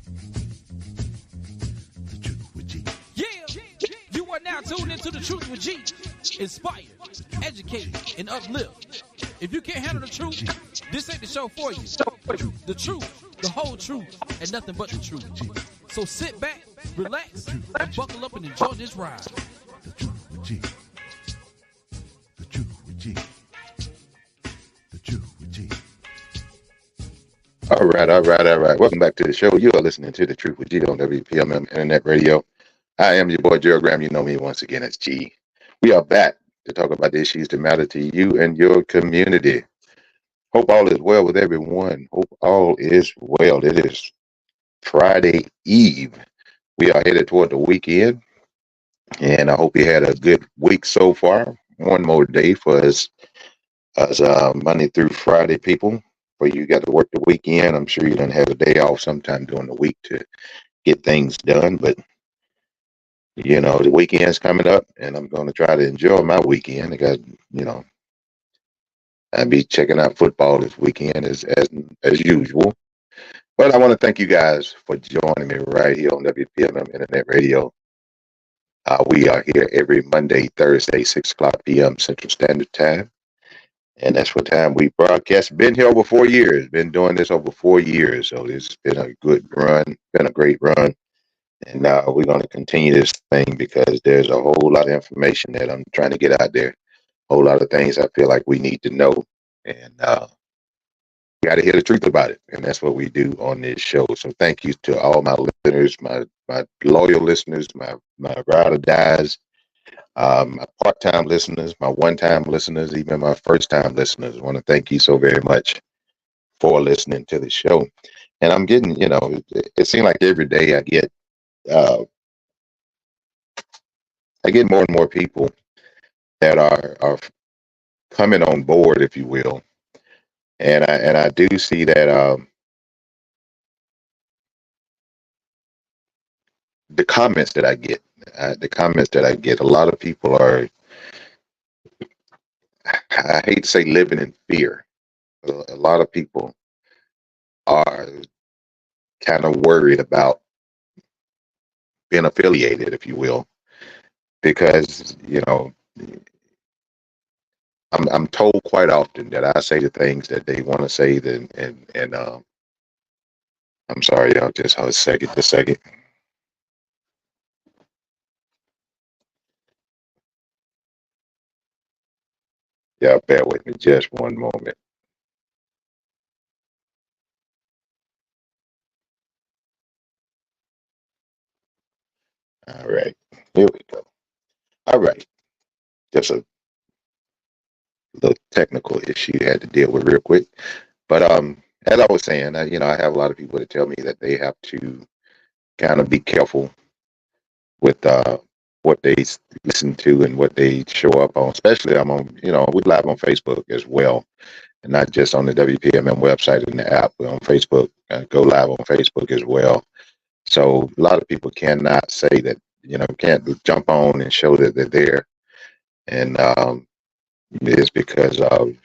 The Truth with G. Yeah, you are now tuned into The Truth with G. Inspire, educate, and uplift. If you can't handle the truth, this ain't the show for you. The truth, the whole truth, and nothing but the truth. So sit back, relax, and buckle up and enjoy this ride. The Truth with G. The Truth with G. The Truth with G. All right. Welcome back to the show. You are listening to The Truth with G on WPMM Internet Radio. I am your boy, Gerald Graham. You know me once again as G. We are back to talk about the issues that matter to you and your community. Hope all is well with everyone. Hope all is well. It is Friday Eve. We are headed toward the weekend, and I hope you had a good week so far. One more day for us Monday through Friday people. For you got to work the weekend. I'm sure you done have a day off sometime during the week to get things done, but you know, the weekend's coming up, and I'm going to try to enjoy my weekend. I got, I'll be checking out football this weekend as usual. But I want to thank you guys for joining me right here on WPMM Internet Radio. We are here every Monday, Thursday, 6 o'clock p.m. Central Standard Time. And that's what time we broadcast. Been here over 4 years. Been doing this over 4 years. So it's been a good run, been a great run. And we're going to continue this thing because there's a whole lot of information that I'm trying to get out there. A whole lot of things I feel like we need to know. And we got to hear the truth about it. And that's what we do on this show. So thank you to all my listeners, my loyal listeners, my ride or dies, my part-time listeners, my one-time listeners, even my first-time listeners. I want to thank you so very much for listening to the show. And I'm getting, it seems like every day I get more and more people that are coming on board, if you will, and I do see that the comments that I get, a lot of people are, I hate to say, living in fear. A lot of people are kind of worried about being affiliated, if you will, because I'm told quite often that I say the things that they want to say, and I'm sorry, y'all, just hold a second. Yeah, bear with me just one moment. All right, here we go. All right, just a little technical issue I had to deal with real quick. But as I was saying, I have a lot of people that tell me that they have to kind of be careful with what they listen to and what they show up on. Especially I'm on, we live on Facebook as well, and not just on the WPMM website and the app. We're on Facebook. Go live on Facebook as well. So a lot of people cannot say that, can't jump on and show that they're there. And it's because of,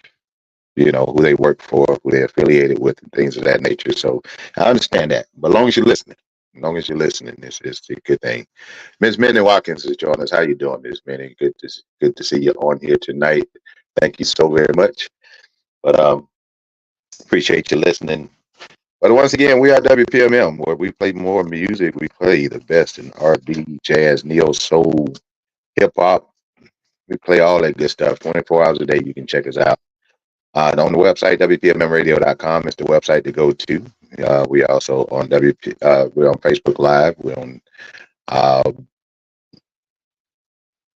who they work for, who they're affiliated with, and things of that nature. So I understand that. But as long as you're listening, this is a good thing. Ms. Minnie Watkins is joining us. How you doing, Ms. Minnie? Good to see you on here tonight. Thank you so very much. But appreciate you listening. But once again, we are WPMM, where we play more music. We play the best in R&B, jazz, neo soul, hip hop. We play all that good stuff 24 hours a day. You can check us out on the website, WPMMradio.com. It's the website to go to. We also on we're on Facebook Live. We're on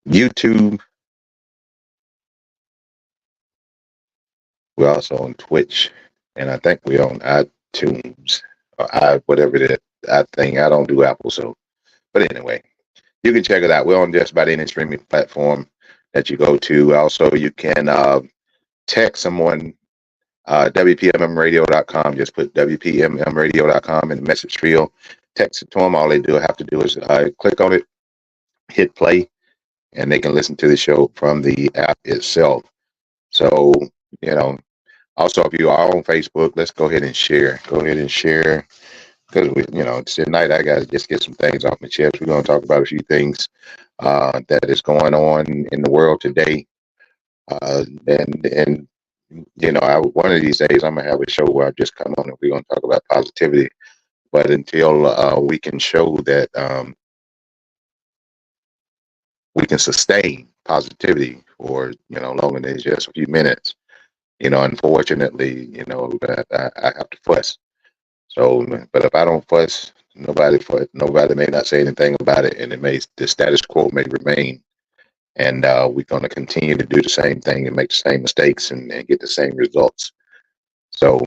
YouTube. We're also on Twitch, and I think we're on iTunes or whatever that thing. I don't do Apple, so. But anyway, you can check it out. We're on just about any streaming platform that you go to. Also, you can text someone, WPMMradio.com. Just put WPMMradio.com in the message field. Text it to them. All they have to do is click on it, hit play, and they can listen to the show from the app itself. So, also, if you are on Facebook, let's go ahead and share. because tonight I got to just get some things off my chest. We're going to talk about a few things that is going on in the world today. And one of these days I'm gonna have a show where I just come on and we're gonna talk about positivity. But until we can show that we can sustain positivity for longer than just a few minutes, unfortunately, I have to fuss. So, but if I don't fuss, nobody may not say anything about it, and the status quo may remain. And we're going to continue to do the same thing and make the same mistakes and get the same results. So,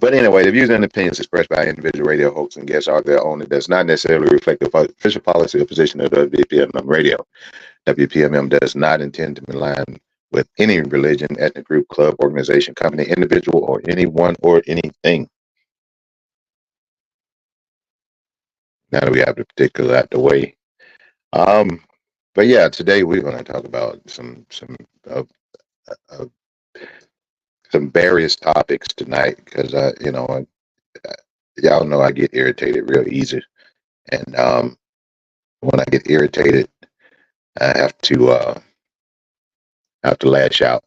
but anyway, the views and opinions expressed by individual radio hosts and guests are their own. It does not necessarily reflect the official policy or position of WPMM Radio. WPMM does not intend to align with any religion, ethnic group, club, organization, company, individual, or anyone or anything. Now that we have the particular out the way. But yeah, today we're going to talk about some various topics tonight because y'all know I get irritated real easy, and when I get irritated, I have to lash out,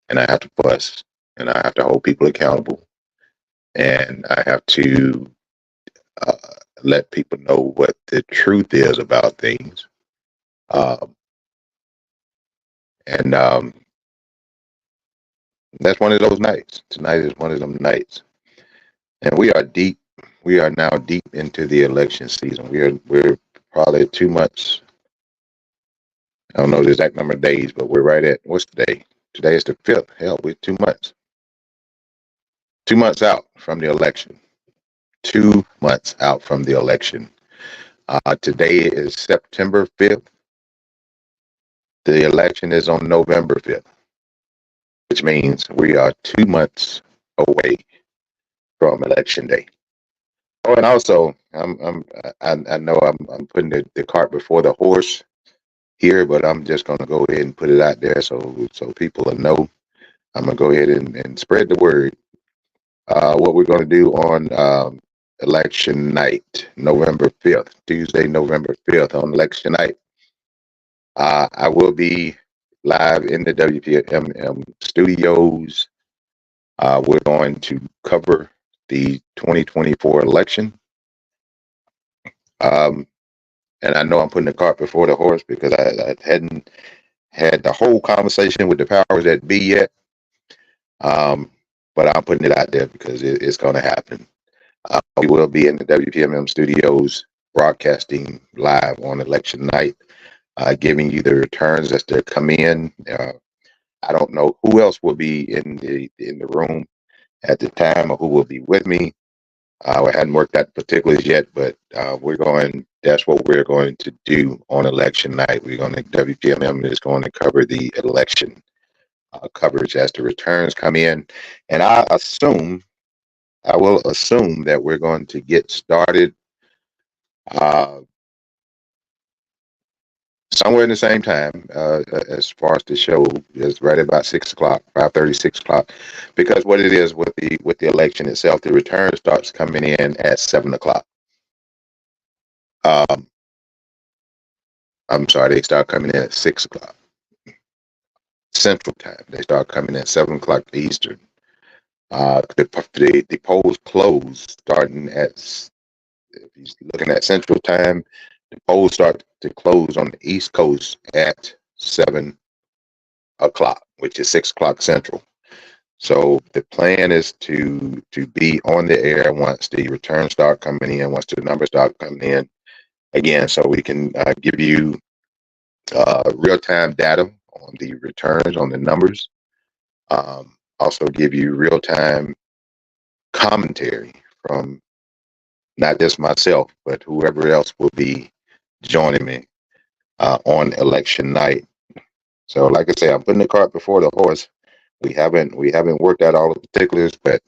and I have to fuss, and I have to hold people accountable, and I have to let people know what the truth is about things, and that's one of those nights. Tonight is one of them nights, and we are deep. We are now deep into the election season. We're probably 2 months. I don't know the exact number of days, but we're right at what's the day? Today is the 5th. Hell, we're 2 months. 2 months out from the election. 2 months out from the election. Today is September 5th. The election is on November 5th, which means we are 2 months away from election day. Oh, and also, I know I'm putting the cart before the horse here, but I'm just going to go ahead and put it out there so people will know. I'm going to go ahead and spread the word. What we're going to do on election night, November 5th, Tuesday, November 5th, on election night. I will be live in the WPMM studios. We're going to cover the 2024 election. And I know I'm putting the cart before the horse because I hadn't had the whole conversation with the powers that be yet. But I'm putting it out there because it's going to happen. We will be in the WPMM studios broadcasting live on election night, giving you the returns as they come in. I don't know who else will be in the room at the time or who will be with me. I hadn't worked out the particulars yet, but that's what we're going to do on election night. WPMM is going to cover the election coverage as the returns come in. And I will assume that we're going to get started somewhere in the same time as far as the show is right about 6 o'clock, 5:30, 6 o'clock, because what it is with the election itself, the return starts coming in at 7 o'clock. I'm sorry, they start coming in at 6 o'clock Central Time. They start coming in at 7 o'clock Eastern. The polls close starting at, if he's looking at Central Time, the polls start to close on the East Coast at 7 o'clock, which is 6 o'clock Central. So the plan is to be on the air once the returns start coming in, once the numbers start coming in again, so we can give you real-time data on the returns, on the numbers. Also give you real-time commentary from not just myself, but whoever else will be joining me on election night. So like I say, I'm putting the cart before the horse. We haven't worked out all the particulars, but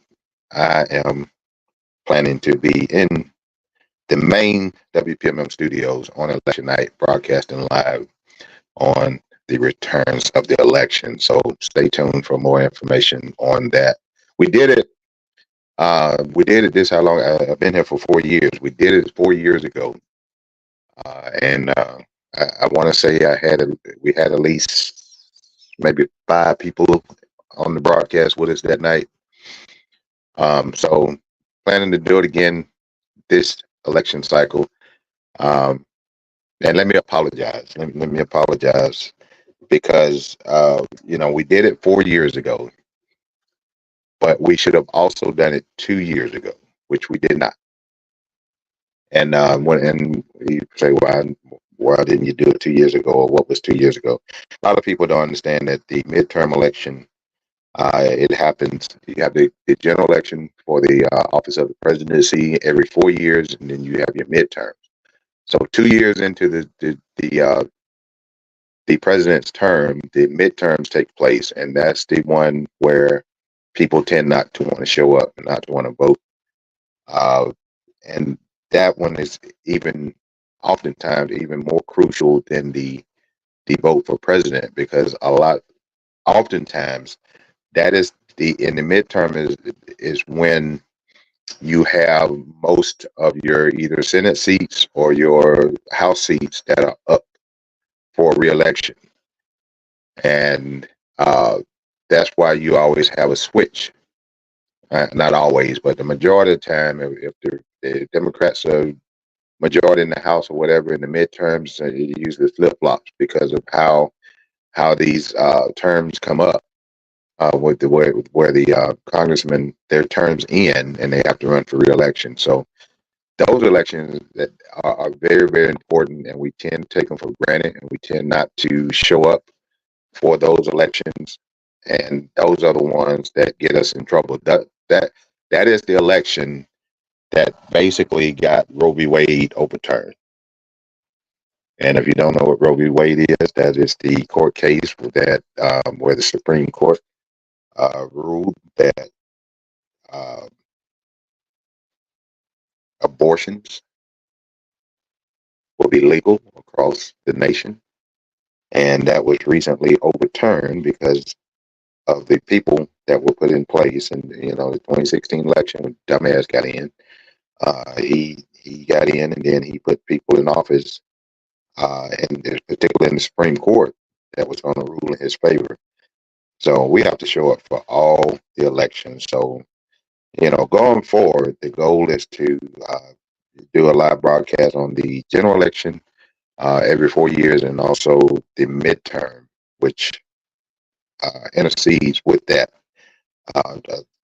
I am planning to be in the main WPMM studios on election night, broadcasting live on the returns of the election. So stay tuned for more information on that. We did it We did it this how long? I've been here for 4 years. We did it 4 years ago, and I want to say we had at least maybe 5 people on the broadcast with us that night. So planning to do it again this election cycle. Um, and let me apologize. Let me apologize because we did it 4 years ago, but we should have also done it 2 years ago, which we did not. And and you say, why didn't you do it 2 years ago, or what was 2 years ago? A lot of people don't understand that the midterm election, it happens. You have the general election for the office of the presidency every 4 years, and then you have your midterms. So 2 years into the president's term, the midterms take place, and that's the one where people tend not to want to show up and not to want to vote. And that one is even oftentimes even more crucial than the vote for president, because oftentimes that is in the midterm is when you have most of your either Senate seats or your House seats that are up for reelection. And that's why you always have a switch. Not always, but the majority of the time, if the Democrats are majority in the House or whatever in the midterms, it usually flip flops because of how these terms come up with the where the congressmen their terms end and they have to run for reelection. So those elections that are very, very important, and we tend to take them for granted, and we tend not to show up for those elections, and those are the ones that get us in trouble. That is the election that basically got Roe v. Wade overturned. And if you don't know what Roe v. Wade is, that is the court case where the Supreme Court ruled that uh, abortions will be legal across the nation. And that was recently overturned because of the people that were put in place. And, the 2016 election, when dumbass got in, he got in, and then he put people in office, and particularly in the Supreme Court, that was going to rule in his favor. So we have to show up for all the elections. So, going forward, the goal is to do a live broadcast on the general election every 4 years, and also the midterm, which intercedes with that,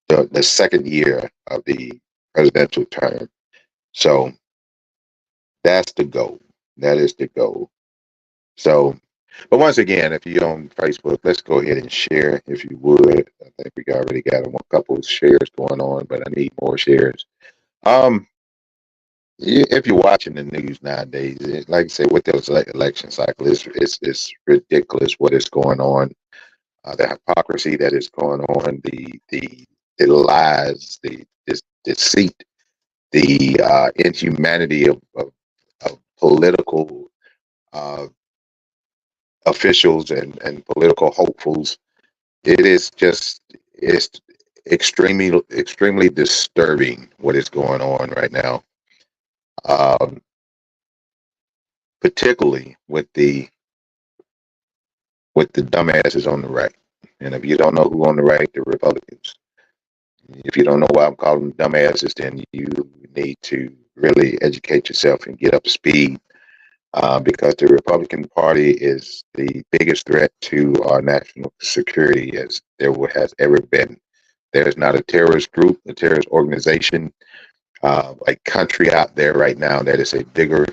the second year of the presidential term. So that's the goal. That is the goal. So, but once again, if you're on Facebook, let's go ahead and share if you would. I think we already got a couple of shares going on, but I need more shares. If you're watching the news nowadays, like I said, with this election cycle, it's ridiculous what is going on. The hypocrisy that is going on, the lies, the deceit, the inhumanity of political officials and political hopefuls. It's extremely disturbing what is going on right now, particularly with the dumbasses on the right. And if you don't know who on the right, the Republicans. If you don't know why I'm calling them dumbasses, then you need to really educate yourself and get up to speed, because the Republican Party is the biggest threat to our national security as there has ever been. There's not a terrorist group, a terrorist organization, a country out there right now that is a bigger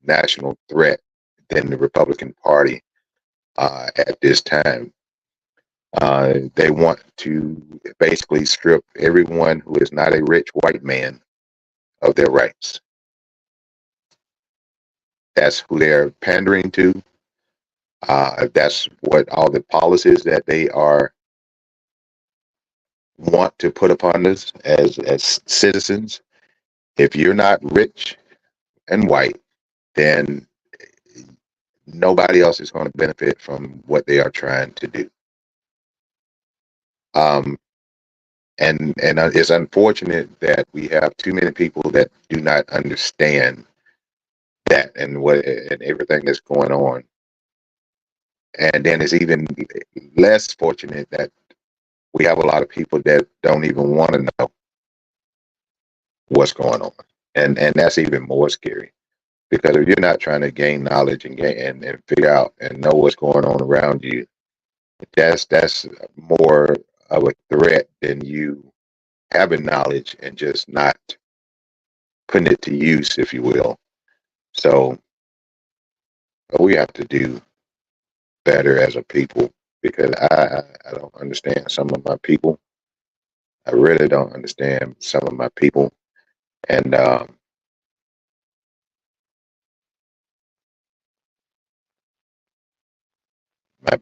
national threat than the Republican Party at this time. They want to basically strip everyone who is not a rich white man of their rights. That's who they're pandering to. That's what all the policies that they want to put upon us as citizens. If you're not rich and white, then nobody else is going to benefit from what they are trying to do. And it's unfortunate that we have too many people that do not understand that and what and everything that's going on. And then it's even less fortunate that we have a lot of people that don't even want to know what's going on. And that's even more scary because if you're not trying to gain knowledge and and figure out and know what's going on around you, that's more of a threat than you having knowledge and just not putting it to use, if you will. So we have to do better as a people because I don't understand some of my people. I really don't understand some of my people, and my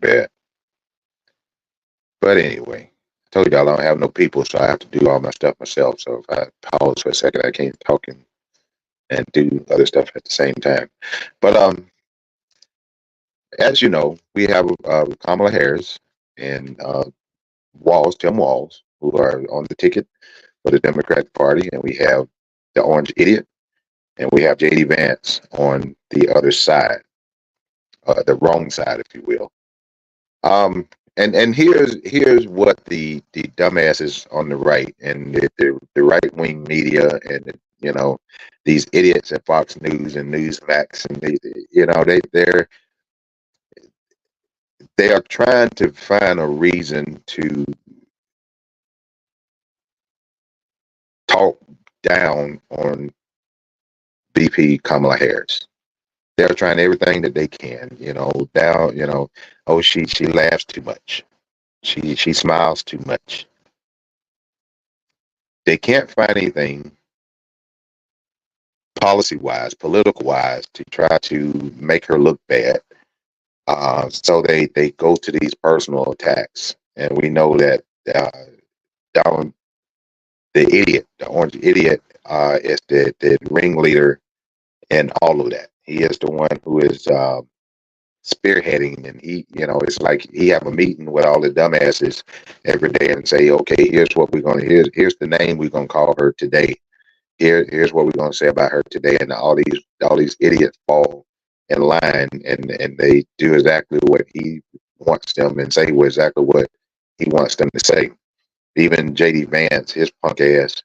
bad. But anyway, I told y'all I don't have no people, so I have to do all my stuff myself. So if I pause for a second, I can't talk and do other stuff at the same time. But as you know, we have Kamala Harris and Tim Walz, who are on the ticket for the Democratic Party, and we have the Orange Idiot, and we have JD Vance on the other side, the wrong side, if you will. And here's what the dumbasses on the right and the right wing media and these idiots at Fox News and Newsmax and they are trying to find a reason to talk down on BP Kamala Harris. They're trying everything that they can, down, oh she laughs too much. She smiles too much. They can't find anything policy wise, political wise, to try to make her look bad. So they go to these personal attacks, and we know that down the orange idiot, is the ringleader in all of that. He is the one who is spearheading, and it's like he have a meeting with all the dumbasses every day and say, okay, here's what we're gonna here's the name we're gonna call her today. Here's what we're gonna say about her today, and all these idiots fall in line and they do exactly what he wants them and say exactly what he wants them to say. Even JD Vance, his punk ass.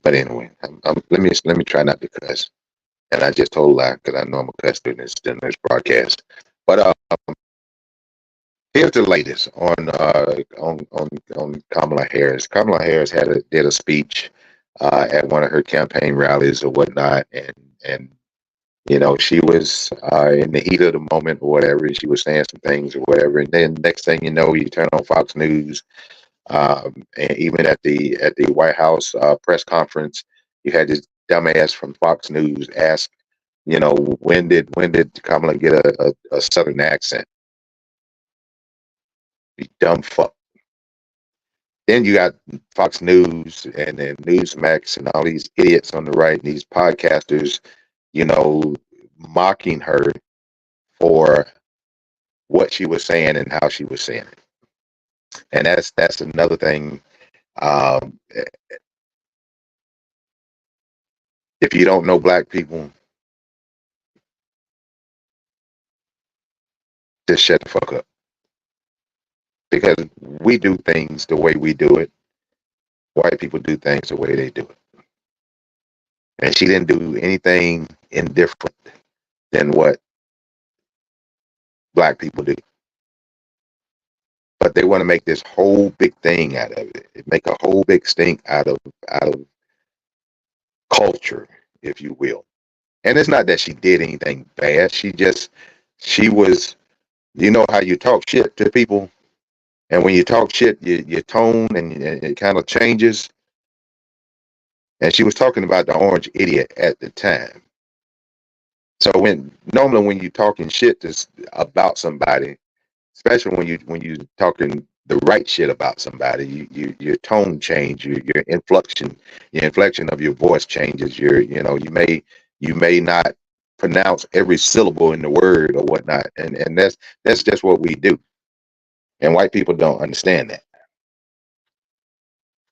But anyway, let me try not to cuss. And I just told a lie because I know I'm a cuss during this broadcast. But here's the latest on Kamala Harris. Kamala Harris did a speech at one of her campaign rallies or whatnot, and she was in the heat of the moment or whatever. She was saying some things or whatever, and then next thing you know, you turn on Fox News, and even at the White House press conference, you had this dumbass from Fox News ask, when did Kamala get a Southern accent? You dumb fuck. Then you got Fox News and then Newsmax and all these idiots on the right and these podcasters, mocking her for what she was saying and how she was saying it. And that's another thing. If you don't know black people, just shut the fuck up. Because we do things the way we do it. White people do things the way they do it. And she didn't do anything indifferent than what black people do. But they want to make this whole big thing out of it. Make a whole big stink out of culture, if you will. And it's not that she did anything bad. She was, how you talk shit to people. And when you talk shit, your tone and it kind of changes. And she was talking about the orange idiot at the time. So normally when you're talking shit about somebody, especially when you talking the right shit about somebody, your tone change, your inflection of your voice changes. You may not pronounce every syllable in the word or whatnot, and that's just what we do. And white people don't understand that.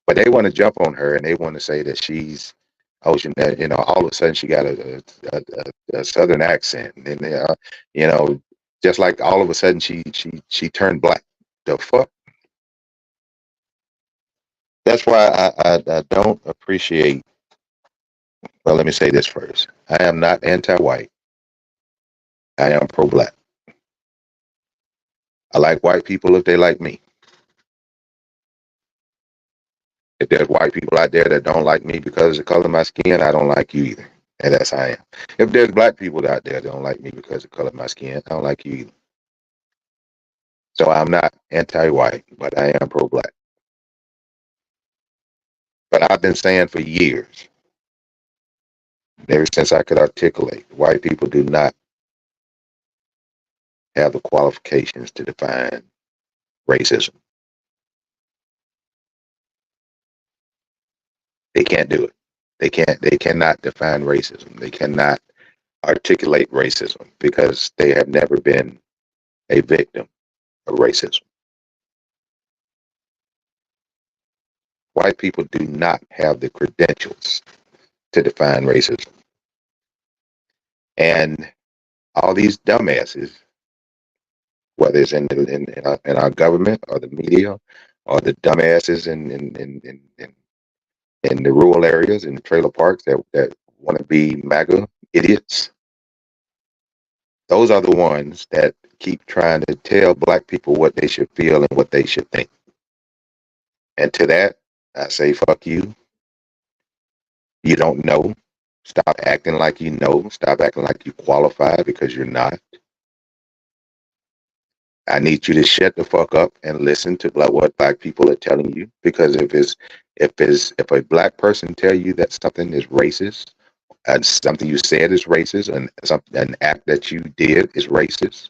But they want to jump on her and they want to say that she's, oh, all of a sudden she got a southern accent. And, just like all of a sudden she turned black. The fuck? That's why I don't appreciate, well, let me say this first. I am not anti-white. I am pro-black. I like white people if they like me. If there's white people out there that don't like me because of the color of my skin, I don't like you either. And that's how I am. If there's black people out there that don't like me because of the color of my skin, I don't like you either. So I'm not anti-white, but I am pro-black. But I've been saying for years, ever since I could articulate, white people do not have the qualifications to define racism. They can't do it. They cannot define racism. They cannot articulate racism because they have never been a victim of racism. White people do not have the credentials to define racism. And all these dumbasses, whether it's in our government or the media or the dumbasses in the rural areas in the trailer parks that want to be MAGA idiots, those are the ones that keep trying to tell black people what they should feel and what they should think. And to that, I say, fuck you. You don't know. Stop acting like you know. Stop acting like you qualify because you're not. I need you to shut the fuck up and listen to what black people are telling you. Because if a black person tell you that something is racist, and something you said is racist, and an act that you did is racist,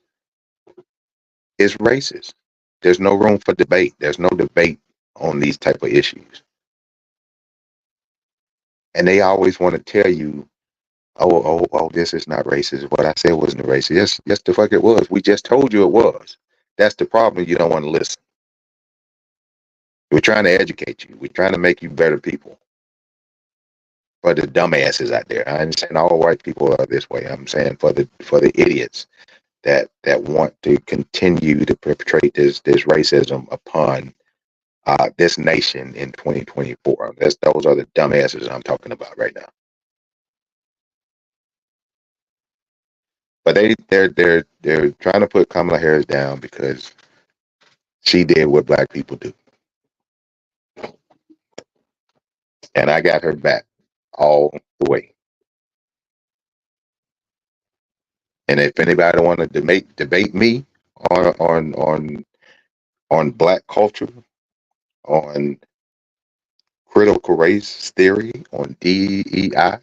it's racist. There's no room for debate. There's no debate on these type of issues. And they always want to tell you, oh, this is not racist. What I said wasn't racist. Yes, the fuck it was. We just told you it was. That's the problem. You don't want to listen. We're trying to educate you. We're trying to make you better people. For the dumbasses out there, I'm saying all white people are this way. I'm saying for the idiots that want to continue to perpetrate this racism upon this nation in 2024. Those are the dumbasses I'm talking about right now. But they're trying to put Kamala Harris down because she did what black people do, and I got her back all the way. And if anybody want to debate me on black culture, on critical race theory, on DEI,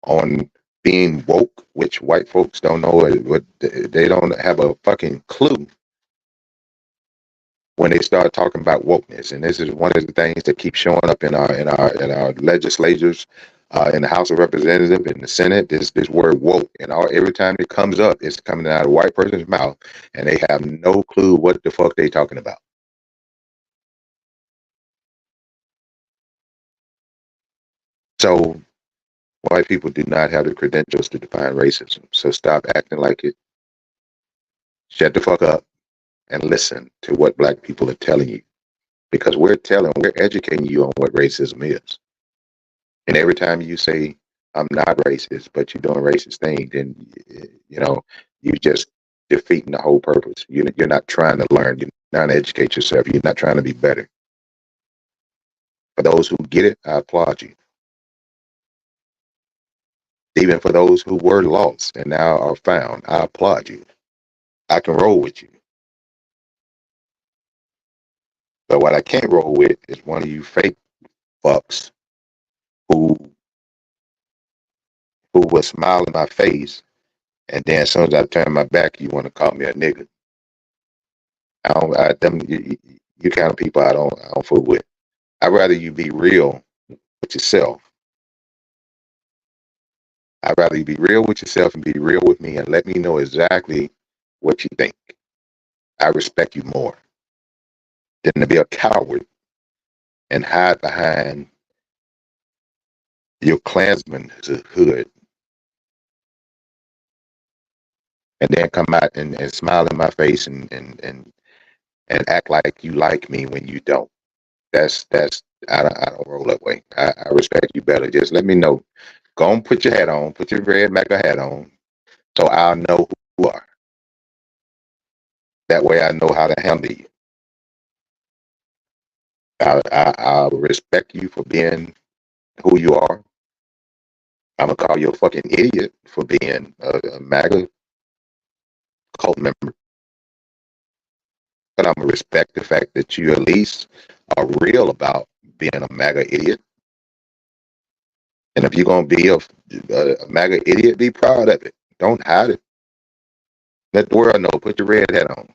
on being woke, which white folks don't know what they don't have a fucking clue when they start talking about wokeness. And this is one of the things that keeps showing up in our legislatures, in the House of Representatives, in the Senate. This word woke, and every time it comes up, it's coming out of a white person's mouth, and they have no clue what the fuck they talking about. So white people do not have the credentials to define racism. So stop acting like it. Shut the fuck up and listen to what black people are telling you. Because we're educating you on what racism is. And every time you say, I'm not racist, but you're doing racist things, then, you're just defeating the whole purpose. You're not trying to learn. You're not trying to educate yourself. You're not trying to be better. For those who get it, I applaud you. Even for those who were lost and now are found, I applaud you. I can roll with you. But what I can't roll with is one of you fake fucks who will smile in my face, and then as soon as I turn my back, you want to call me a nigga. You kind of people I don't fool with. I'd rather you be real with yourself. I'd rather you be real with yourself and be real with me and let me know exactly what you think. I respect you more. than to be a coward and hide behind your Klansman hood and then come out and smile in my face and act like you like me when you don't. That's I don't roll that way. I respect you better. Just let me know. Go and put your hat on, put your red MAGA hat on, so I'll know who you are. That way I know how to handle you. I respect you for being who you are. I'm gonna call you a fucking idiot for being a MAGA cult member, but I'm gonna respect the fact that you at least are real about being a MAGA idiot. And if you're gonna be a MAGA idiot, be proud of it. Don't hide it. Let the world know. Put your red hat on.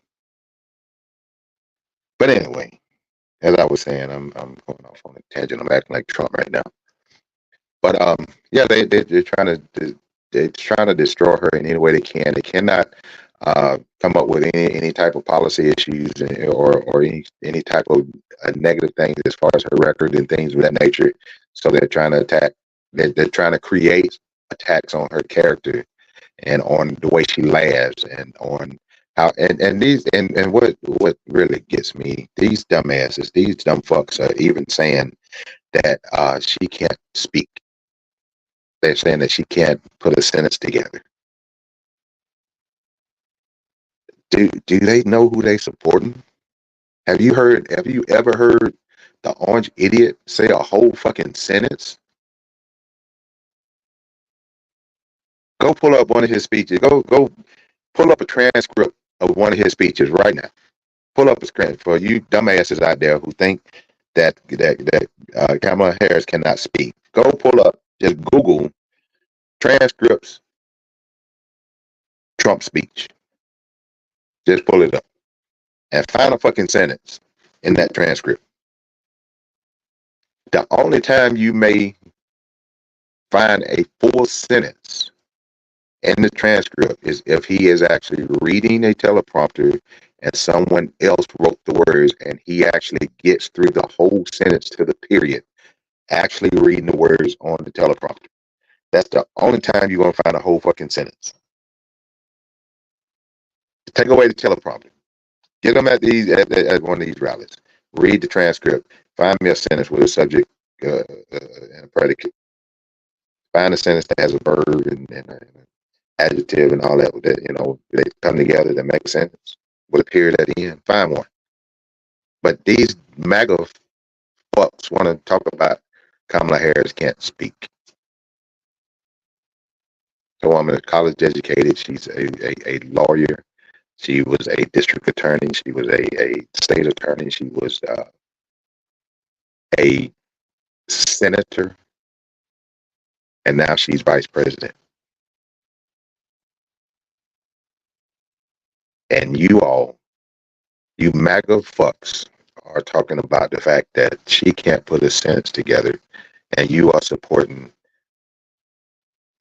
But anyway, as I was saying, I'm going off on a tangent. I'm acting like Trump right now. But yeah, they're trying to destroy her in any way they can. They cannot come up with any type of policy issues or any type of negative things as far as her record and things of that nature. So they're trying to attack. They're trying to create attacks on her character and on the way she laughs and on how and these and what really gets me, these dumbasses, these dumb fucks are even saying that she can't speak. They're saying that she can't put a sentence together. Do they know who they supporting? Have you ever heard the orange idiot say a whole fucking sentence? Go pull up one of his speeches. Go pull up a transcript of one of his speeches right now. Pull up a script for you dumbasses out there who think that Kamala Harris cannot speak. Go pull up, just Google transcripts Trump speech. Just pull it up and find a fucking sentence in that transcript. The only time you may find a full sentence in the transcript is if he is actually reading a teleprompter and someone else wrote the words and he actually gets through the whole sentence to the period, actually reading the words on the teleprompter. That's the only time you're going to find a whole fucking sentence. Take away the teleprompter. Get them at one of these rallies. Read the transcript. Find me a sentence with a subject and a predicate. Find a sentence that has a verb and an adjective and all that. They come together that make sense with a period at the end. Find one. But these MAGA fucks want to talk about Kamala Harris can't speak. The woman is college educated. She's a lawyer. She was a district attorney. She was a state attorney. She was a senator. And now she's vice president. And you MAGA fucks, are talking about the fact that she can't put a sentence together. And you are supporting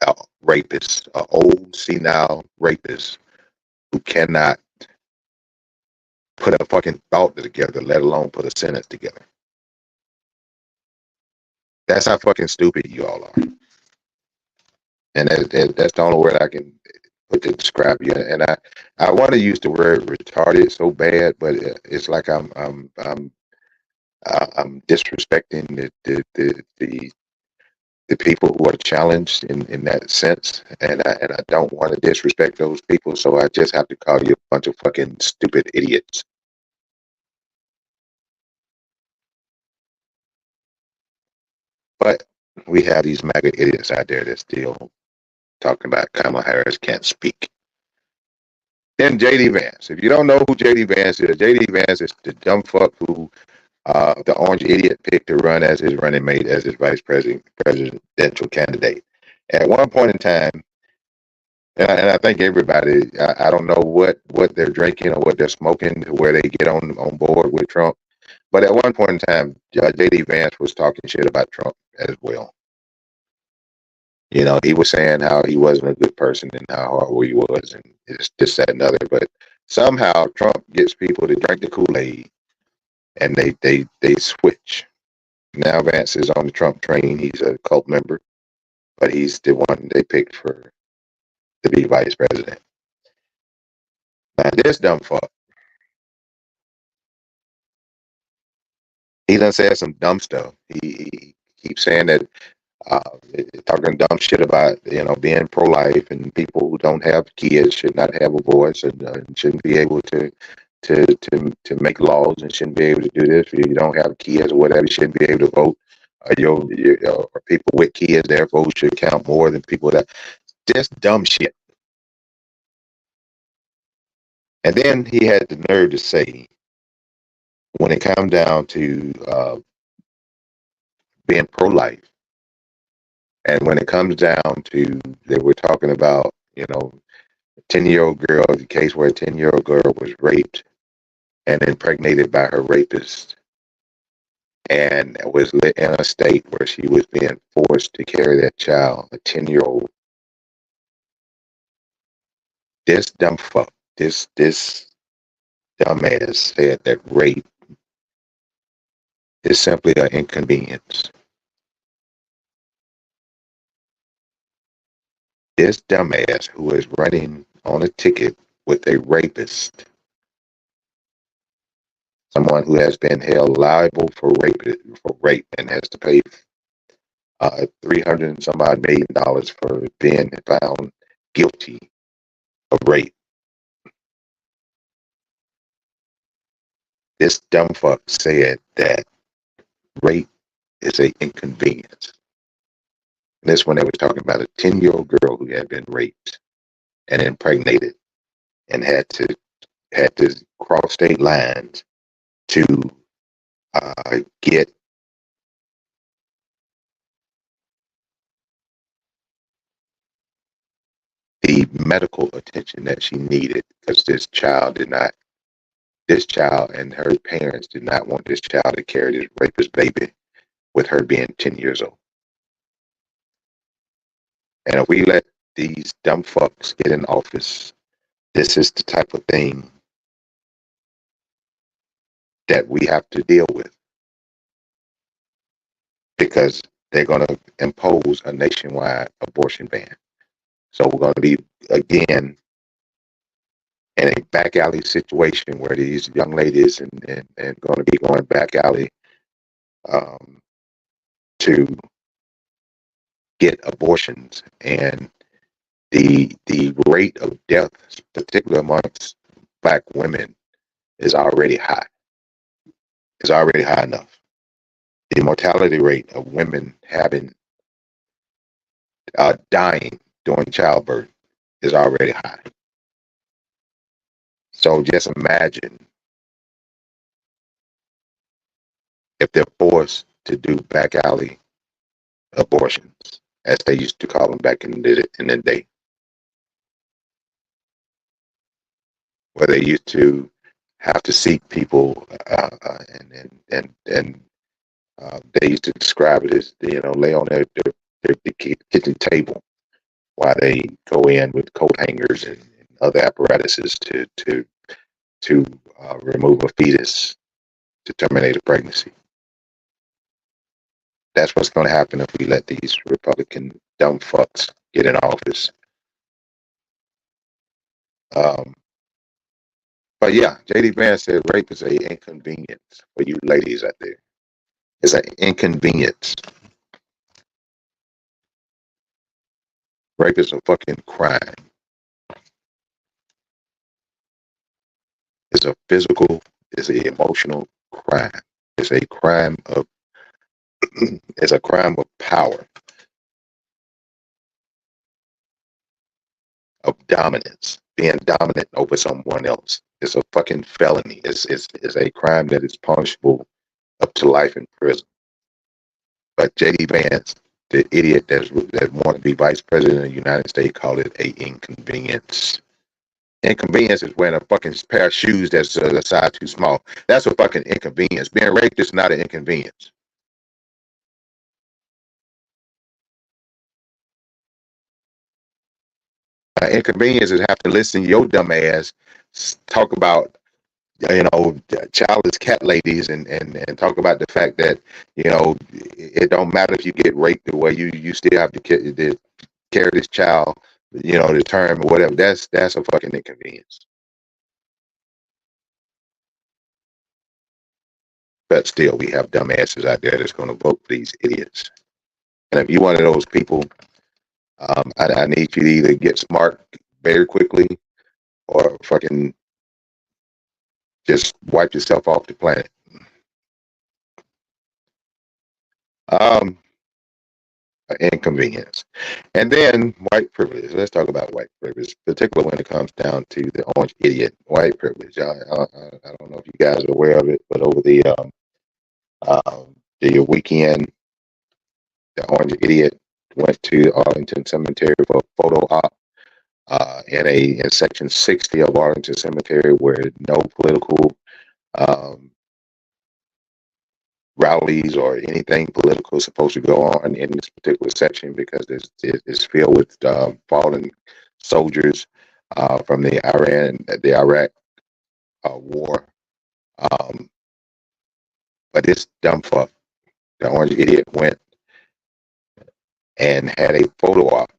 a rapist, an old senile rapist who cannot put a fucking thought together, let alone put a sentence together. That's how fucking stupid you all are. And that's the only word I can put to describe you. And I want to use the word retarded so bad, but it's like I'm disrespecting the people who are challenged in that sense, and I don't want to disrespect those people, so I just have to call you a bunch of fucking stupid idiots. But we have these MAGA idiots out there that still talking about Kamala Harris can't speak. Then J.D. Vance. If you don't know who J.D. Vance is the dumb fuck who the orange idiot picked to run as his running mate, as his presidential candidate. At one point in time, and I think everybody, I don't know what they're drinking or what they're smoking to where they get on board with Trump. But at one point in time, J.D. Vance was talking shit about Trump as well. He was saying how he wasn't a good person and how horrible he was and it's this, that, and other. But somehow Trump gets people to drink the Kool-Aid and they switch. Now Vance is on the Trump train. He's a cult member, but he's the one they picked to be vice president. Now this dumb fuck, he done said some dumb stuff. He keeps saying that uh, talking dumb shit about being pro-life, and people who don't have kids should not have a voice, and shouldn't be able to make laws, and shouldn't be able to do this. If you don't have kids or whatever, you shouldn't be able to vote. Or people with kids, their vote should count more than people that just dumb shit. And then he had the nerve to say, when it comes down to being pro-life, and when it comes down to that, we're talking about, 10-year-old girl, the case where a 10-year-old girl was raped and impregnated by her rapist, and was in a state where she was being forced to carry that child, a 10-year-old. This dumb fuck, this dumbass said that rape is simply an inconvenience. This dumbass who is running on a ticket with a rapist, someone who has been held liable for rape and has to pay $300 and some odd million for being found guilty of rape. This dumb fuck said that rape is an inconvenience. And this when they were talking about a 10-year-old girl who had been raped and impregnated and had to cross state lines to get the medical attention that she needed, because this child and her parents did not want this child to carry this rapist baby with her being 10 years old. And if we let these dumb fucks get in office, this is the type of thing that we have to deal with, because they're going to impose a nationwide abortion ban. So we're going to be, again, in a back alley situation where these young ladies and going to be going back alley to get abortions, and the rate of death, particularly amongst Black women, is already high. It's already high enough. The mortality rate of women dying during childbirth is already high. So just imagine if they're forced to do back alley abortions, as they used to call them back in the day, where they used to have to seek people, and they used to describe it as, lay on their kitchen table while they go in with coat hangers and other apparatuses to remove a fetus to terminate a pregnancy. That's what's going to happen if we let these Republican dumb fucks get in office. But yeah, J.D. Vance said rape is an inconvenience for you ladies out there. It's an inconvenience. Rape is a fucking crime. It's a physical, it's an emotional crime. It's a crime of it's a crime of power, of dominance, being dominant over someone else. It's a fucking felony. It's a crime that is punishable up to life in prison. But J.D. Vance, the idiot that wanted to be vice president of the United States, called it a inconvenience. Inconvenience is wearing a fucking pair of shoes that's a size too small. That's a fucking inconvenience. Being raped is not an inconvenience. Inconvenience is have to listen to your dumb ass talk about childless cat ladies, and talk about the fact that it don't matter if you get raped or you still have to carry this child, the term or whatever. That's a fucking inconvenience. But still, we have dumbasses out there that's going to vote for these idiots. And if you're one of those people, I need you to either get smart very quickly or fucking just wipe yourself off the planet. Um, Inconvenience. And then white privilege. Let's talk about white privilege, particularly when it comes down to the orange idiot. White privilege. I don't know if you guys are aware of it, but over the weekend, the orange idiot went to Arlington Cemetery for a photo op in section 60 of Arlington Cemetery, where no political rallies or anything political is supposed to go on in this particular section, because it's filled with fallen soldiers from the Iraq war. But this dumb fuck, the orange idiot, went and had a photo op,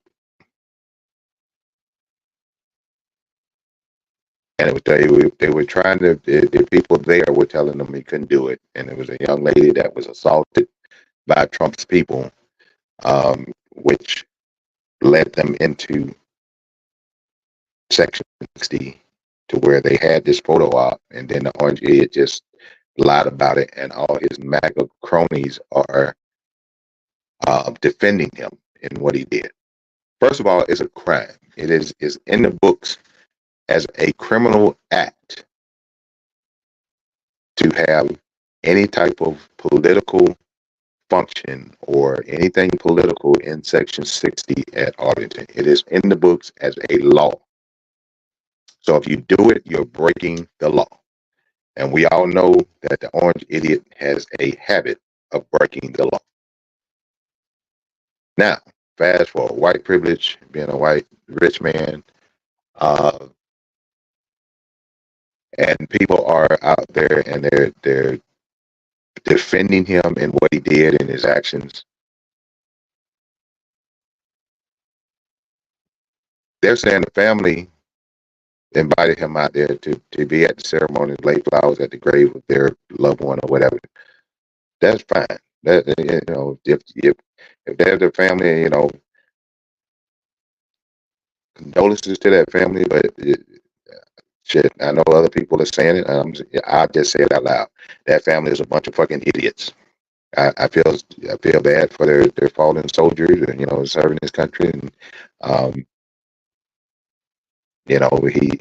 and they were trying to. The people there were telling them he couldn't do it, and it was a young lady that was assaulted by Trump's people, which led them into section 60, to where they had this photo op, and then the orange idiot just lied about it, and all his MAGA cronies are defending him in what he did. First of all, it's a crime. It is in the books as a criminal act to have any type of political function or anything political in section 60 at Arlington. It is in the books as a law. So if you do it, you're breaking the law. And we all know that the orange idiot has a habit of breaking the law. Now, fast forward, white privilege, being a white rich man, and people are out there and they're defending him in what he did and his actions. They're saying the family invited him out there to be at the ceremony, lay flowers at the grave of their loved one or whatever. That's fine. That, if they're the family, condolences to that family. But shit, I know other people are saying it. I'll just say it out loud. That family is a bunch of fucking idiots. I feel bad for their fallen soldiers, and serving this country, and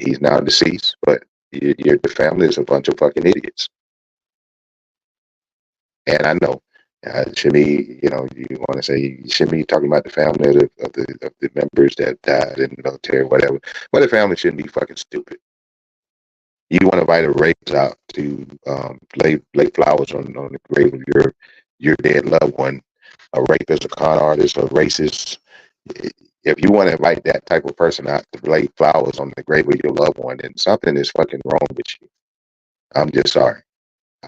he's now deceased, but the family is a bunch of fucking idiots. And I know should be, you want to say you shouldn't be talking about the family of the members that died in the military, whatever. But the family shouldn't be fucking stupid. You want to invite a rapist out to lay flowers on the grave of your dead loved one. A rapist, a con artist, a racist. If you want to invite that type of person out to lay flowers on the grave of your loved one, then something is fucking wrong with you. I'm just sorry.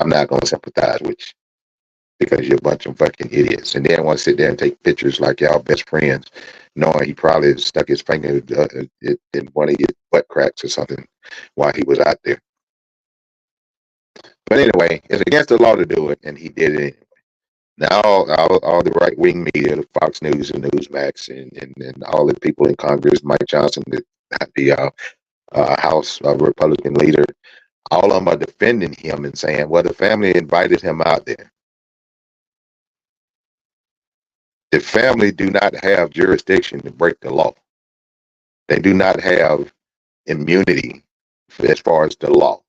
I'm not going to sympathize with you, because you're a bunch of fucking idiots. And then want to sit there and take pictures like y'all best friends, knowing he probably stuck his finger in one of your butt cracks or something while he was out there. But anyway, it's against the law to do it, and he did it anyway. Now all the right-wing media, the Fox News and Newsmax, and all the people in Congress, Mike Johnson, the House Republican leader, all of them are defending him and saying, well, the family invited him out there. The family do not have jurisdiction to break the law. They do not have immunity as far as the law.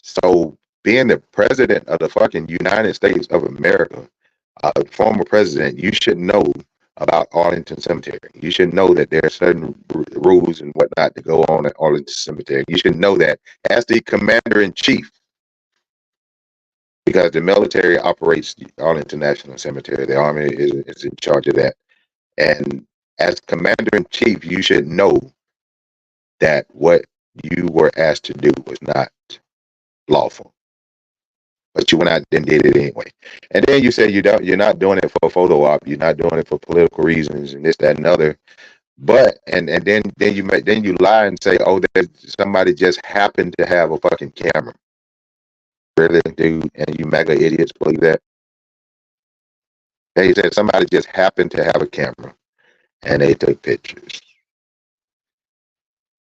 So being the president of the fucking United States of America, former president, you should know about Arlington Cemetery. You should know that there are certain rules and whatnot to go on at Arlington Cemetery. You should know that as the commander-in-chief, because the military operates Arlington National Cemetery. The Army is in charge of that. And as commander-in-chief, you should know that what you were asked to do was not lawful. But you went out and did it anyway. And then you say you're not doing it for a photo op, you're not doing it for political reasons and this, that, and other. But then you lie and say, oh, that somebody just happened to have a fucking camera. Really, dude, and you mega idiots believe that? They said somebody just happened to have a camera and they took pictures.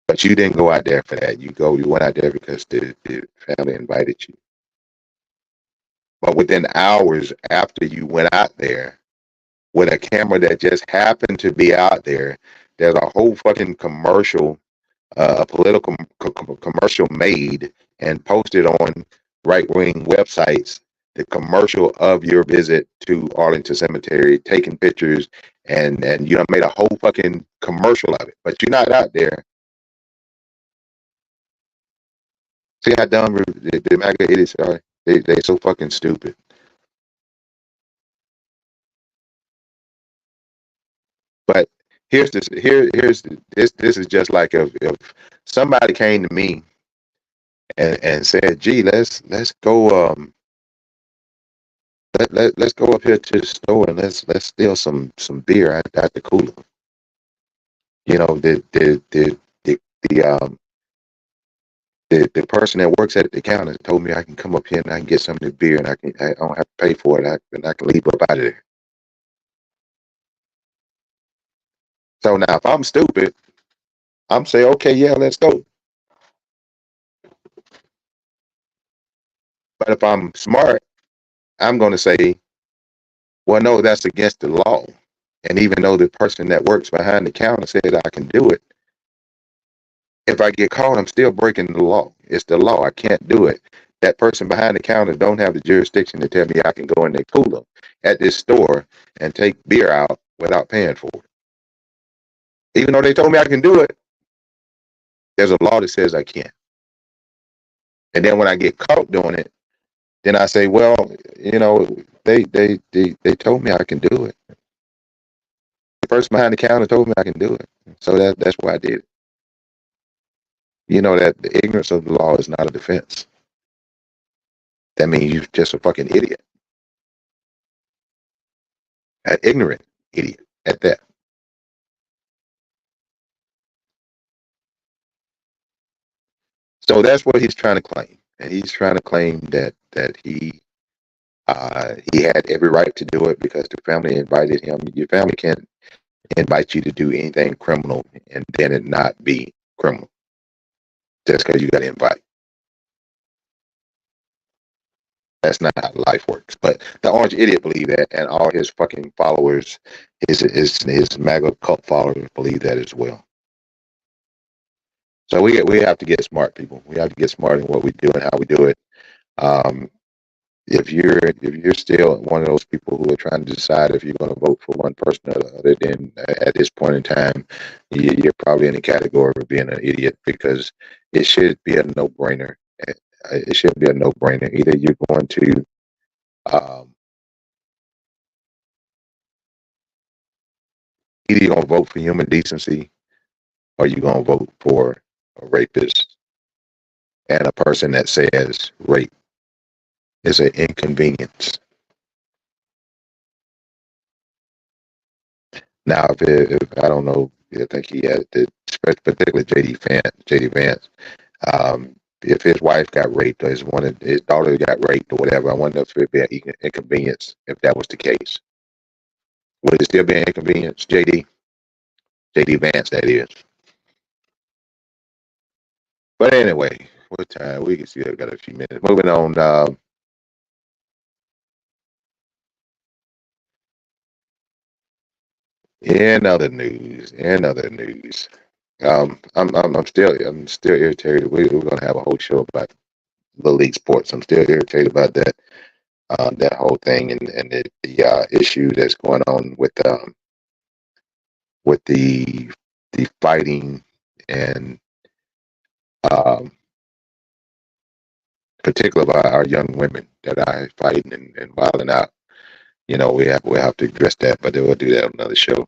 But you didn't go out there for that. You went out there because the family invited you. But within hours after you went out there with a camera that just happened to be out there, there's a whole fucking commercial, a political commercial made and posted on right-wing websites, the commercial of your visit to Arlington Cemetery, taking pictures, and you know, made a whole fucking commercial of it. But you're not out there. See how dumb the MAGA idiots are? They so fucking stupid. But here's this. This is just like if somebody came to me and said, "Gee, let's go let's go up here to the store and let's steal some beer out the cooler." You know, the person that works at the counter told me I can come up here and I can get some of the beer and I don't have to pay for it. I can leave up out of there. So now if I'm stupid, I'm saying, okay, yeah, let's go. But if I'm smart, I'm going to say, well, no, that's against the law. And even though the person that works behind the counter said I can do it, if I get caught, I'm still breaking the law. It's the law. I can't do it. That person behind the counter don't have the jurisdiction to tell me I can go in their cooler at this store and take beer out without paying for it. Even though they told me I can do it, there's a law that says I can't. And then when I get caught doing it, then I say, well, you know, they told me I can do it. The person behind the counter told me I can do it. So that's why I did it. You know that the ignorance of the law is not a defense. That means you're just a fucking idiot. An ignorant idiot at that. So that's what he's trying to claim. And he's trying to claim that he had every right to do it because the family invited him. Your family can't invite you to do anything criminal and then it not be criminal just because you got to invite. That's not how life works. But the orange idiot believe that, and all his fucking followers, his MAGA cult followers believe that as well. So we have to get smart, people. We have to get smart in what we do and how we do it. If you're still one of those people who are trying to decide if you're going to vote for one person or the other, then at this point in time, you're probably in the category of being an idiot because it should be a no-brainer. It should be a no-brainer. Either you're going to either you're going to vote for human decency or you're going to vote for a rapist and a person that says rape is an inconvenience. Now, if I don't know, I think he had particularly JD Vance. If his wife got raped or his daughter got raped or whatever, I wonder if it'd be an inconvenience if that was the case. Would it still be an inconvenience, JD Vance, that is. But anyway, what time? We can see I've got a few minutes. Moving on. In other news, I'm still irritated. We're gonna have a whole show about Little League sports. I'm still irritated about that whole thing and the issue that's going on with the fighting and particularly about our young women that are fighting and wilding out. You know, we'll have to address that, but we'll do that on another show.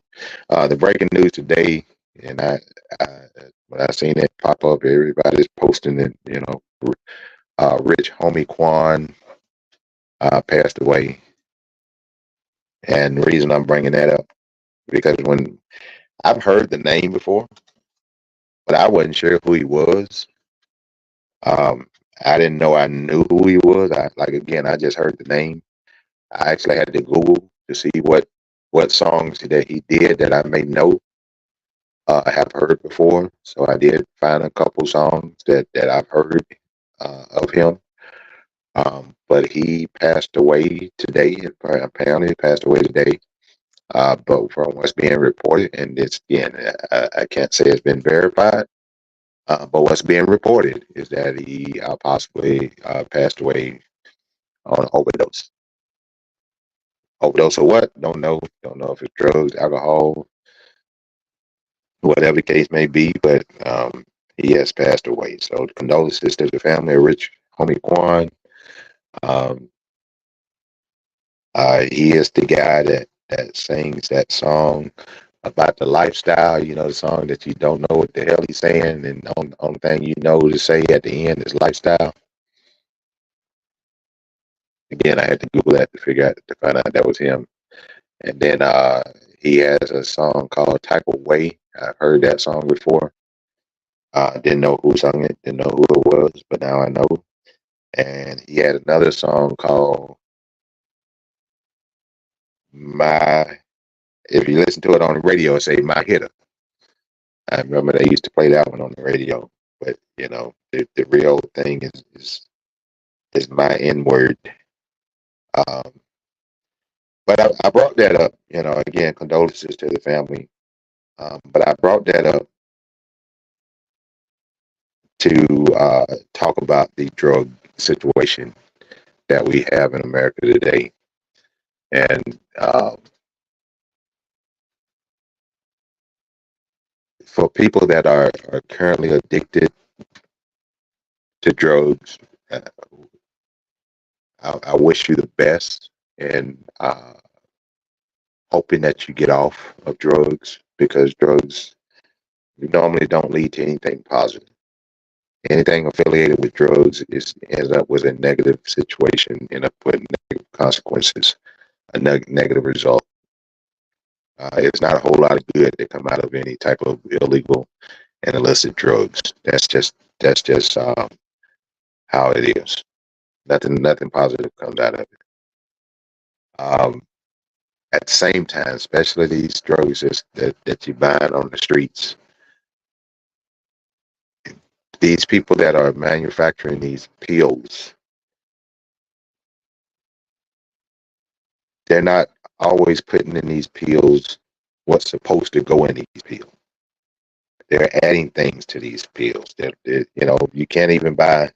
The breaking news today, and I when I seen it pop up, everybody's posting it. You know, Rich Homie Quan passed away. And the reason I'm bringing that up, because when I've heard the name before, but I wasn't sure who he was. Um, I didn't know I knew who he was. I just heard the name. I actually had to Google to see what songs that he did that I may know, have heard before. So I did find a couple songs that I've heard of him. But he passed away today. Apparently, he passed away today. But from what's being reported, and it's again, I can't say it's been verified. But what's being reported is that he possibly passed away on an overdose. Overdose of what? Don't know. Don't know if it's drugs, alcohol, whatever the case may be. But he has passed away. So condolences to the family of Rich Homie Quan. Um, he is the guy that sings that song about the lifestyle. You know, the song that you don't know what the hell he's saying, and the only thing you know to say at the end is lifestyle. Again, I had to Google that to find out that was him. And then he has a song called Type of Way. I've heard that song before. Didn't know who sung it, didn't know who it was, but now I know. And he had another song called My. If you listen to it on the radio, it say My Hitter. I remember they used to play that one on the radio. But you know, the real thing is My N Word. Um, but I brought that up. You know, again, condolences to the family. But I brought that up to talk about the drug situation that we have in America today. And for people that are currently addicted to drugs, uh, I wish you the best, and hoping that you get off of drugs, because drugs normally don't lead to anything positive. Anything affiliated with drugs ends up with a negative situation, end up with negative consequences, a negative result. It's not a whole lot of good that come out of any type of illegal and illicit drugs. That's just how it is. Nothing positive comes out of it. Um, at the same time, especially these drugs that you find on the streets, these people that are manufacturing these pills, they're not always putting in these pills what's supposed to go in these pills. They're adding things to these pills. You know, you can't even buy.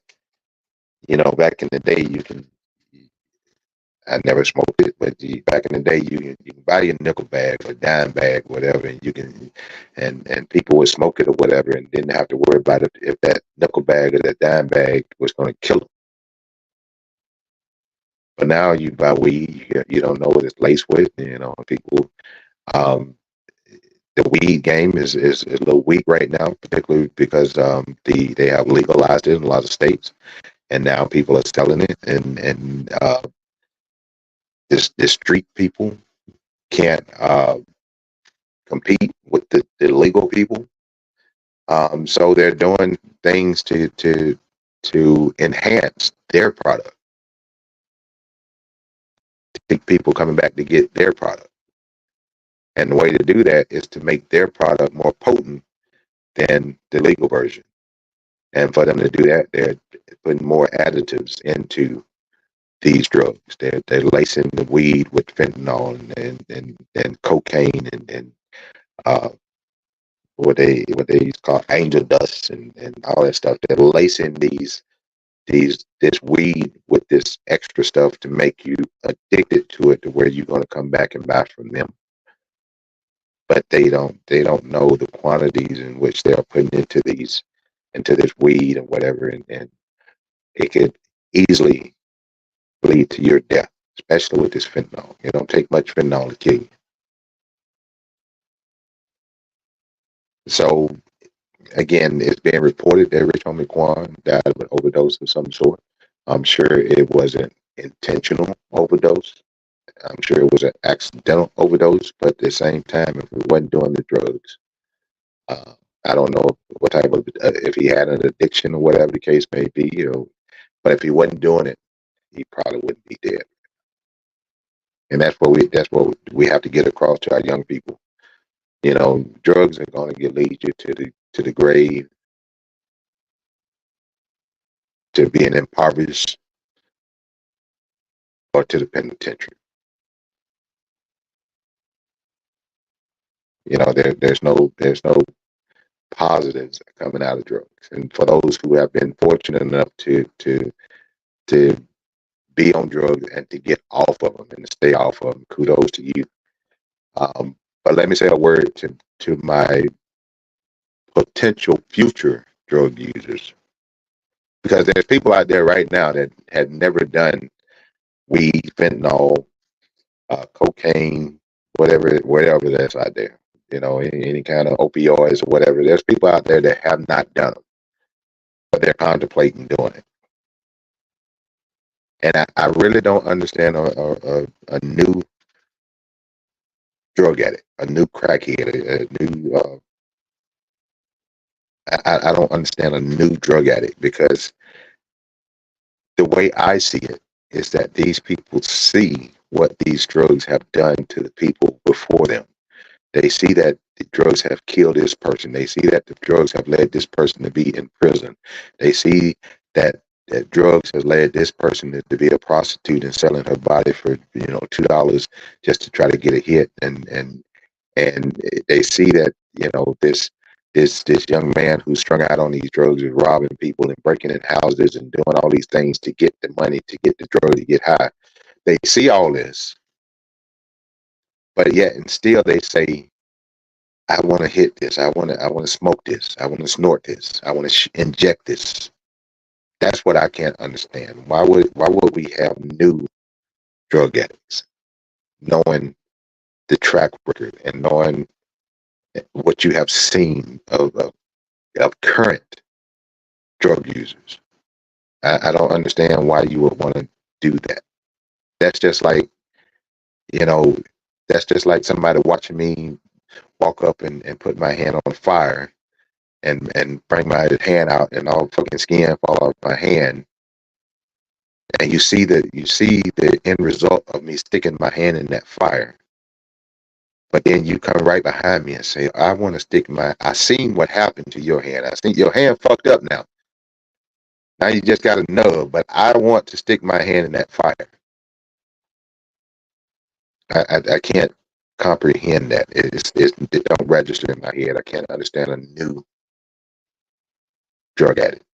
You know, back in the day, you can. I never smoked it, but back in the day, you can buy your nickel bag or dime bag, whatever, and you can, and people would smoke it or whatever, and didn't have to worry about if that nickel bag or that dime bag was going to kill them. But now you buy weed, you don't know what it's laced with. You know, people. Um, the weed game is a little weak right now, particularly because they have legalized it in a lot of states, and now people are selling it, and this street people can't compete with the legal people. So they're doing things to enhance their product, to keep people coming back to get their product. And the way to do that is to make their product more potent than the legal version. And for them to do that, they're putting more additives into these drugs. They're lacing the weed with fentanyl and cocaine and uh, what they call angel dust and all that stuff. They're lacing this weed with this extra stuff to make you addicted to it, to where you're going to come back and buy from them. But they don't know the quantities in which they're putting into this weed and whatever, and it could easily lead to your death, especially with this fentanyl. It don't take much fentanyl to kill you. So again, it's being reported that Rich Homie Quan died of an overdose of some sort. I'm sure it wasn't intentional overdose. I'm sure it was an accidental overdose, but at the same time, if we wasn't doing the drugs, uh, I don't know what type of if he had an addiction or whatever the case may be, but if he wasn't doing it, he probably wouldn't be dead. And that's what we have to get across to our young people. Drugs are going to lead you to the grave, to being impoverished, or to the penitentiary. There's no positives coming out of drugs. And for those who have been fortunate enough to be on drugs and to get off of them and to stay off of them, kudos to you. But let me say a word to my potential future drug users, because there's people out there right now that had never done weed, fentanyl, cocaine, whatever that's out there. Any kind of opioids or whatever. There's people out there that have not done them, but they're contemplating doing it. And I really don't understand a new drug addict, a new crackhead, a new. I don't understand a new drug addict, because the way I see it is that these people see what these drugs have done to the people before them. They see that the drugs have killed this person. They see that the drugs have led this person to be in prison. They see that drugs has led this person to be a prostitute and selling her body for $2 just to try to get a hit. And they see that this young man who's strung out on these drugs is robbing people and breaking in houses and doing all these things to get the money, to get the drug, to get high. They see all this, but yet and still they say, I want to hit this. I want to smoke this. I want to snort this. I want to inject this. That's what I can't understand. Why would we have new drug addicts, knowing the track record and knowing what you have seen of current drug users? I don't understand why you would want to do that. That's just like, somebody watching me walk up and put my hand on fire and bring my hand out and all fucking skin fall off my hand. And you see the end result of me sticking my hand in that fire. But then you come right behind me and say, I seen what happened to your hand. I seen your hand fucked up now. Now you just got a nub, but I want to stick my hand in that fire. I can't comprehend that. It don't register in my head. I can't understand a new drug addict.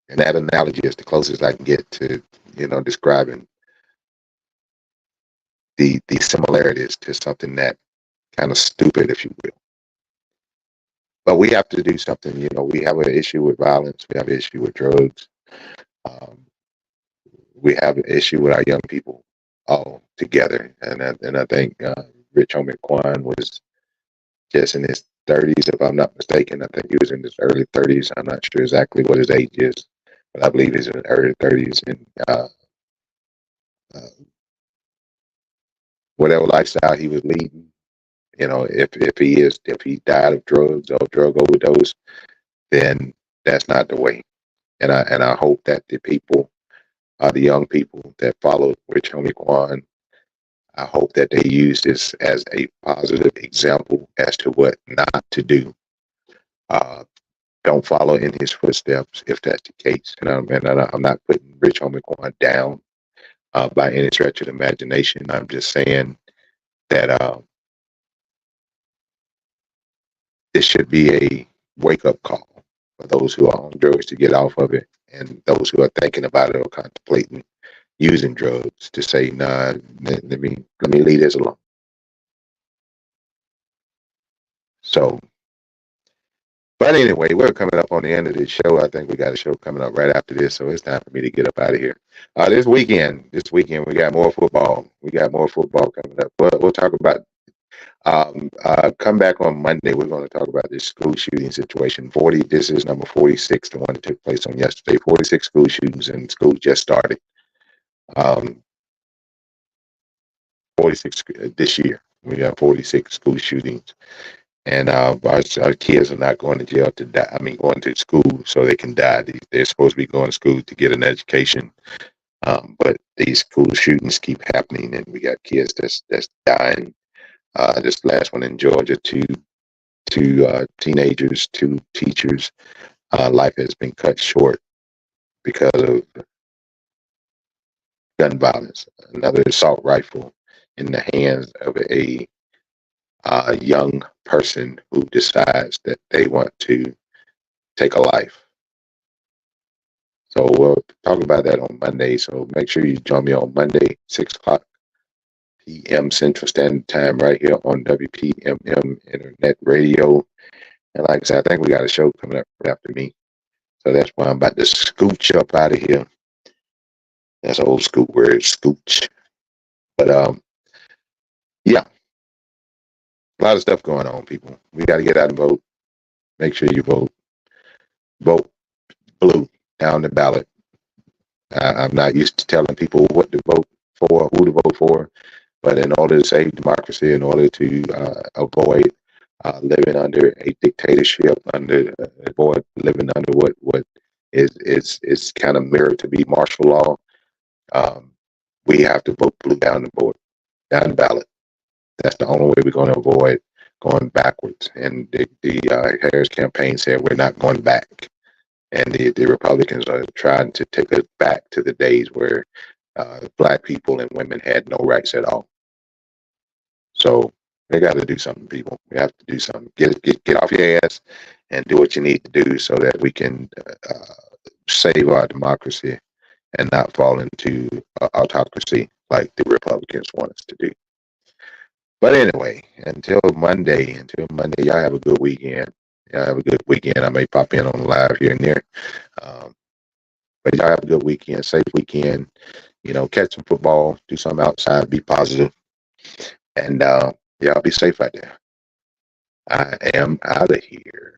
And that analogy is the closest I can get to, describing the similarities to something that kind of stupid, if you will. But we have to do something. We have an issue with violence. We have an issue with drugs. We have an issue with our young people all together. And I think Rich Homie Quan was just in his 30s, if I'm not mistaken. I think he was in his early 30s. I'm not sure exactly what his age is, but I believe he's in his early 30s. And whatever lifestyle he was leading, if he died of drugs or drug overdose, then that's not the way. And I hope that the young people that follow Rich Homie Quan, I hope that they use this as a positive example as to what not to do. Don't follow in his footsteps if that's the case. And I'm not putting Rich Homie Quan down by any stretch of the imagination. I'm just saying that this should be a wake-up call for those who are on drugs to get off of it, and those who are thinking about it or contemplating using drugs to say, nah, let me leave this alone. So, but anyway, we're coming up on the end of this show. I think we got a show coming up right after this, so it's time for me to get up out of here. This weekend, we got more football. We got more football coming up. We'll talk about Come back on Monday. We're going to talk about this school shooting situation. 40. This is number 46, the one that took place on yesterday. 46 school shootings, and school just started. 46 this year. We got 46 school shootings, and our kids are not going to jail to die. I mean, going to school so they can die. They're supposed to be going to school to get an education, but these school shootings keep happening, and we got kids that's dying. This last one in Georgia, two teenagers, two teachers. Life has been cut short because of gun violence. Another assault rifle in the hands of a young person who decides that they want to take a life. So we'll talk about that on Monday. So make sure you join me on Monday, 6 o'clock p.m. Central Standard Time, right here on WPMM Internet Radio. And like I said, I think we got a show coming up after me. So that's why I'm about to scooch up out of here. That's an old school word, scooch. But yeah, a lot of stuff going on, people. We got to get out and vote. Make sure you vote. Vote blue down the ballot. I'm not used to telling people what to vote for, who to vote for, but in order to save democracy, in order to avoid living under a dictatorship, avoid living under what is kind of mirrored to be martial law, we have to vote blue down the ballot. That's the only way we're going to avoid going backwards. And the Harris campaign said we're not going back. And the Republicans are trying to take us back to the days where Black people and women had no rights at all. So they got to do something, people. We have to do something. Get off your ass and do what you need to do so that we can save our democracy and not fall into autocracy like the Republicans want us to do. But anyway, until Monday, y'all have a good weekend. Y'all have a good weekend. I may pop in on live here and there. But y'all have a good weekend, safe weekend. You know, catch some football, do something outside, be positive. And y'all be safe out there. I am out of here.